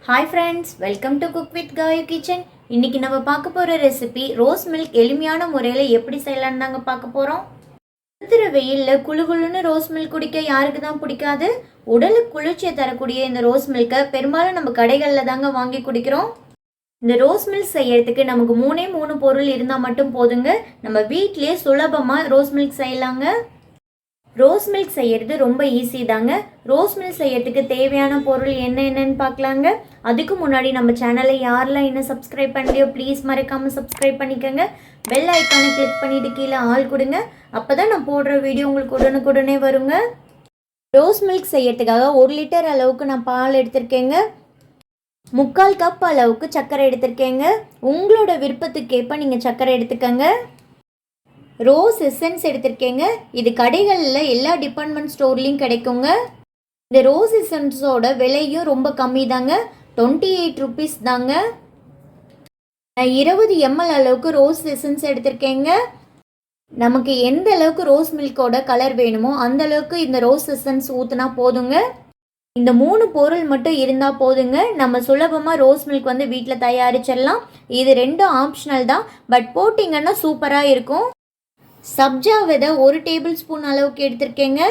Hi friends, welcome to cook with Kayu kitchen. இன்றைக்கி நம்ம பார்க்க போகிற ரெசிபி ரோஸ் மில்க் எளிமையான முறையில் எப்படி செய்யலான்னு தாங்க பார்க்க போகிறோம். இருக்கிற வெயிலில் குளுகுளுன்னு ரோஸ் மில்க் குடிக்க யாருக்கு தான் பிடிக்காது. உடலுக்கு குளிர்ச்சியை தரக்கூடிய இந்த ரோஸ் மில்கை பெரும்பாலும் நம்ம கடைகளில் தாங்க வாங்கி குடிக்கிறோம். இந்த ரோஸ் மில்க் செய்யறதுக்கு நமக்கு மூணு பொருள் இருந்தால் மட்டும் போதுங்க. நம்ம வீட்டிலேயே சுலபமாக ரோஸ் மில்க் செய்யலாங்க. ரோஸ் மில்க் செய்கிறது ரொம்ப ஈஸி தாங்க. ரோஸ் மில்க் செய்யறதுக்கு தேவையான பொருள் என்னென்னு பார்க்கலாங்க. அதுக்கு முன்னாடி நம்ம சேனலை யாரெல்லாம் இன்னும் சப்ஸ்கிரைப் பண்ணலையோ ப்ளீஸ் மறக்காமல் சப்ஸ்கிரைப் பண்ணிக்கோங்க. பெல் ஐக்கானை கிளிக் பண்ணிவிட்டு கீழே ஆள் கொடுங்க. அப்போ தான் நான் போடுற வீடியோ உங்களுக்கு உடனுக்குடனே வருங்க. ரோஸ் மில்க் செய்யறதுக்காக 1 லிட்டர் அளவுக்கு நான் பால் எடுத்திருக்கேங்க. 3/4 கப் அளவுக்கு சர்க்கரை எடுத்திருக்கேங்க. உங்களோட விருப்பத்துக்கேற்ப நீங்கள் சர்க்கரை எடுத்துக்கோங்க. ரோஸ் எசன்ஸ் எடுத்திருக்கேங்க. இது கடைகளில் எல்லா டிபார்ட்மெண்ட் ஸ்டோர்லேயும் கிடைக்குங்க. இந்த ரோஸ் எசன்ஸோட விலையும் ரொம்ப கம்மி தாங்க, 28 ருபீஸ் தாங்க. நான் 20 ml அளவுக்கு ரோஸ் எசன்ஸ் எடுத்திருக்கேங்க. நமக்கு எந்த அளவுக்கு ரோஸ் மில்கோட கலர் வேணுமோ அந்த அளவுக்கு இந்த ரோஸ் எசன்ஸ் ஊற்றினா போதுங்க. இந்த 3 பொருள் மட்டும் இருந்தால் போதுங்க. நம்ம சுலபமாக ரோஸ் மில்க் வீட்டில் தயாரிச்சிடலாம். இது ரெண்டும் ஆப்ஷனல் தான், பட் போட்டிங்கன்னா சூப்பராக இருக்கும். சப்ஜா விதை 1 டேபிள் ஸ்பூன் அளவுக்கு எடுத்திருக்கேங்க.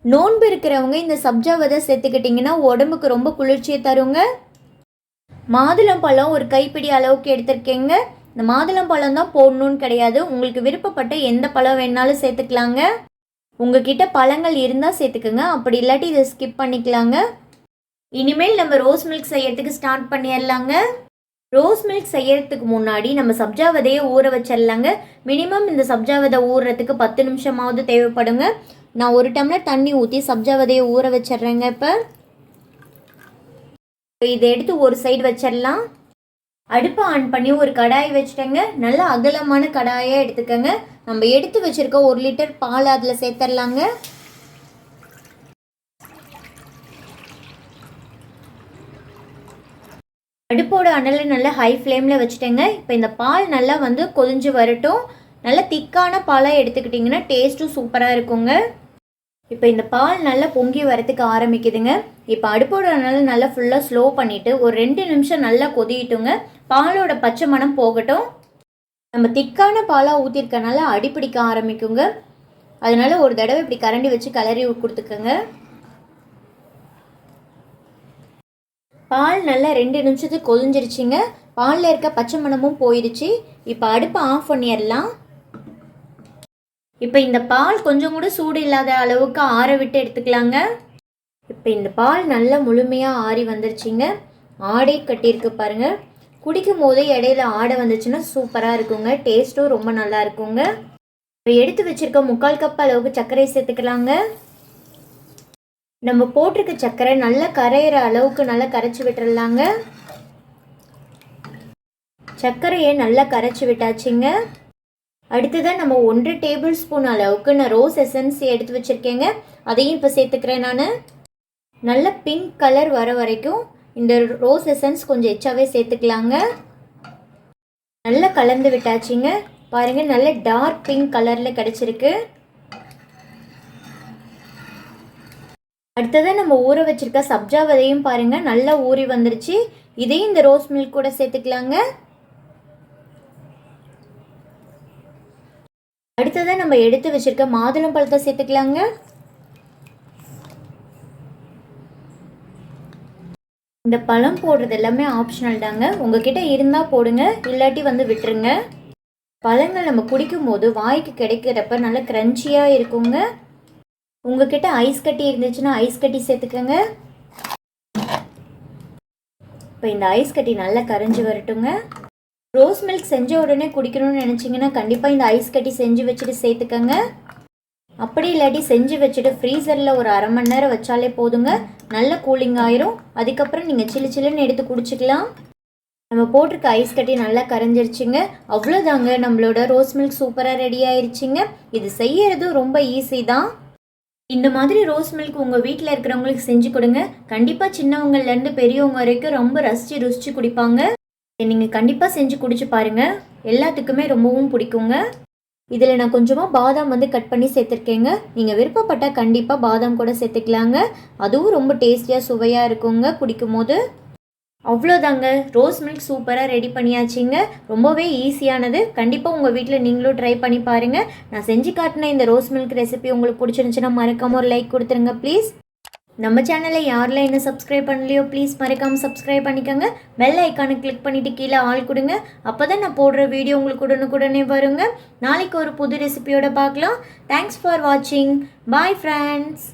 நோன்பு இருக்கிறவங்க இந்த சப்ஜா விதை சேர்த்துக்கிட்டிங்கன்னா உடம்புக்கு ரொம்ப குளிர்ச்சியை தருங்க. மாதுளம்பழம் 1 கைப்பிடி அளவுக்கு எடுத்திருக்கேங்க. இந்த மாதுளம்பழம் தான் போடணும்னு கிடையாது, உங்களுக்கு விருப்பப்பட்ட எந்த பழம் வேணாலும் சேர்த்துக்கலாங்க. உங்ககிட்ட பழங்கள் இருந்தால் சேர்த்துக்குங்க, அப்படி இல்லாட்டி இதை ஸ்கிப் பண்ணிக்கலாங்க. இனிமேல் நம்ம ரோஸ் மில்க் செய்யறதுக்கு ஸ்டார்ட் பண்ணிடலாங்க. ரோஸ் மில்க் செய்யறதுக்கு முன்னாடி நம்ம சப்ஜா விதையை ஊற வச்சிடலாங்க. மினிமம் இந்த சப்ஜா விதை ஊறுறதுக்கு 10 நிமிஷமாவது தேவைப்படுங்க. நான் 1 டம்ளர் தண்ணி ஊற்றி சப்ஜா விதையை ஊற வச்சிட்றேங்க. இப்போ இதை எடுத்து ஒரு சைடு வச்சிடலாம். அடுப்பை ஆன் பண்ணி ஒரு கடாயை வச்சுட்டேங்க. நல்லா அகலமான கடாயாக எடுத்துக்கோங்க. நம்ம எடுத்து வச்சுருக்க 1 லிட்டர் பால் அதில் சேர்த்துடலாங்க. அடுப்போட அனலை நல்லா ஹை ஃப்ளேமில் வச்சுட்டேங்க. இப்போ இந்த பால் நல்லா கொதிஞ்சு வரட்டும். நல்லா திக்கான பாலாக எடுத்துக்கிட்டிங்கன்னா டேஸ்ட்டும் சூப்பராக இருக்குங்க. இப்போ இந்த பால் நல்லா பொங்கி வரத்துக்கு ஆரம்பிக்குதுங்க. இப்போ அடுப்போட அனலை நல்லா ஃபுல்லாக ஸ்லோ பண்ணிவிட்டு ஒரு 2 நிமிஷம் நல்லா கொதிட்டுங்க. பாலோட பச்சை மணம் போகட்டும். நம்ம திக்கான பாலாக ஊற்றிருக்கனால அடிப்பிடிக்க ஆரம்பிக்குங்க. அதனால் ஒரு தடவை இப்படி கரண்டி வச்சு கிளறி கொடுத்துக்கோங்க. பால் நல்லா 2 நிமிஷத்துக்கு கொதிஞ்சிருச்சுங்க. பாலில் இருக்க பச்சை மணமும் போயிடுச்சு. இப்போ அடுப்பை ஆஃப் பண்ணிடலாம். இப்போ இந்த பால் கொஞ்சம் கூட சூடு இல்லாத அளவுக்கு ஆற விட்டு எடுத்துக்கலாங்க. இப்போ இந்த பால் நல்லா முழுமையாக ஆறி வந்துருச்சுங்க. ஆடை கட்டியிருக்கு பாருங்கள். குடிக்கும் போதே இடையில ஆடை வந்துச்சுன்னா சூப்பராக இருக்குங்க. டேஸ்ட்டும் ரொம்ப நல்லா இருக்குங்க. இப்போ எடுத்து வச்சுருக்க 3/4 கப் அளவுக்கு சர்க்கரை சேர்த்துக்கலாங்க. நம்ம போட்டிருக்க சர்க்கரை நல்லா கரையிற அளவுக்கு நல்லா கரைச்சி விட்டுறலாங்க. சர்க்கரையை நல்லா கரைச்சி விட்டாச்சுங்க. அடுத்ததான் நம்ம 1 டேபிள் ஸ்பூன் அளவுக்கு நான் ரோஸ் எசன்ஸ் எடுத்து வச்சுருக்கேங்க. அதையும் இப்போ சேர்த்துக்கிறேன். நான் நல்ல பிங்க் கலர் வர வரைக்கும் இந்த ரோஸ் எசன்ஸ் கொஞ்சம் எச்சாவே சேர்த்துக்கலாங்க. நல்லா கலந்து விட்டாச்சுங்க. பாருங்கள், நல்ல டார்க் பிங்க் கலரில் கிடச்சிருக்கு. அடுத்ததான் நம்ம ஊற வச்சிருக்க சப்ஜா விதையும் பாருங்கள் நல்லா ஊறி வந்துருச்சு. இதையும் இந்த ரோஸ் மில்க் கூட சேர்த்துக்கலாங்க. அடுத்ததான் நம்ம எடுத்து வச்சிருக்க மாதுளம் பழத்தை சேர்த்துக்கலாங்க. இந்த பழம் போடுறது எல்லாமே ஆப்ஷனல் தாங்க. உங்ககிட்ட இருந்தால் போடுங்க, இல்லாட்டி விட்டுருங்க. பழங்கள் நம்ம குடிக்கும் போது வாய்க்கு கிடைக்கிறப்ப நல்லா கிரன்ச்சியாக இருக்குங்க. உங்ககிட்ட ஐஸ் கட்டி இருந்துச்சுன்னா ஐஸ் கட்டி சேர்த்துக்கோங்க. இப்போ இந்த ஐஸ் கட்டி நல்லா கரைஞ்சி வரட்டுங்க. ரோஸ் மில்க் செஞ்ச உடனே குடிக்கணும்னு நினச்சிங்கன்னா கண்டிப்பாக இந்த ஐஸ் கட்டி செஞ்சு வச்சுட்டு சேர்த்துக்கோங்க. அப்படி இல்லாட்டி செஞ்சு வச்சுட்டு ஃப்ரீசரில் ஒரு 1/2 மணி நேரம் வச்சாலே போதுங்க. நல்ல கூலிங் ஆயிரும். அதுக்கப்புறம் நீங்கள் சில்லுன்னு எடுத்து குடிச்சிக்கலாம். நம்ம போட்டிருக்க ஐஸ் கட்டி நல்லா கரைஞ்சிருச்சுங்க. அவ்வளோதாங்க, நம்மளோட ரோஸ் மில்க் சூப்பராக ரெடி ஆயிடுச்சுங்க. இது செய்யறதும் ரொம்ப ஈஸி தான். இந்த மாதிரி ரோஸ் மில்க் உங்கள் வீட்டில் இருக்கிறவங்களுக்கு செஞ்சு கொடுங்க. கண்டிப்பாக சின்னவங்கள்லேருந்து பெரியவங்க வரைக்கும் ரொம்ப ருசிச்சு குடிப்பாங்க. நீங்கள் கண்டிப்பாக செஞ்சு குடிச்சு பாருங்கள். எல்லாத்துக்குமே ரொம்பவும் பிடிக்குங்க. இதில் நான் கொஞ்சமாக பாதாம் கட் பண்ணி சேர்த்துருக்கேங்க. நீங்கள் விருப்பப்பட்டால் கண்டிப்பாக பாதாம் கூட சேர்த்துக்கலாங்க. அதுவும் ரொம்ப டேஸ்டியாக சுவையாக இருக்குங்க குடிக்கும் போது. அவ்வளோதாங்க, ரோஸ் மில்க் சூப்பராக ரெடி பண்ணியாச்சுங்க. ரொம்பவே ஈஸியானது. கண்டிப்பாக உங்கள் வீட்டில் நீங்களும் ட்ரை பண்ணி பாருங்கள். நான் செஞ்சு காட்டின இந்த ரோஸ் மில்க் ரெசிபி உங்களுக்கு பிடிச்சிருந்துச்சுன்னா மறக்காமல் ஒரு லைக் கொடுத்துருங்க ப்ளீஸ். நம்ம சேனலை யாரெல்லாம் என்ன சப்ஸ்கிரைப் பண்ணலையோ ப்ளீஸ் மறக்காமல் சப்ஸ்கிரைப் பண்ணிக்கோங்க. பெல் ஐக்கானை கிளிக் பண்ணிவிட்டு கீழே ஆள் கொடுங்க. அப்போ தான் நான் போடுற வீடியோ உங்களுக்கு உடனுக்குடனே வருங்க. நாளைக்கு ஒரு புது ரெசிபியோட பார்க்கலாம். தேங்க்ஸ் ஃபார் வாட்சிங். Bye friends.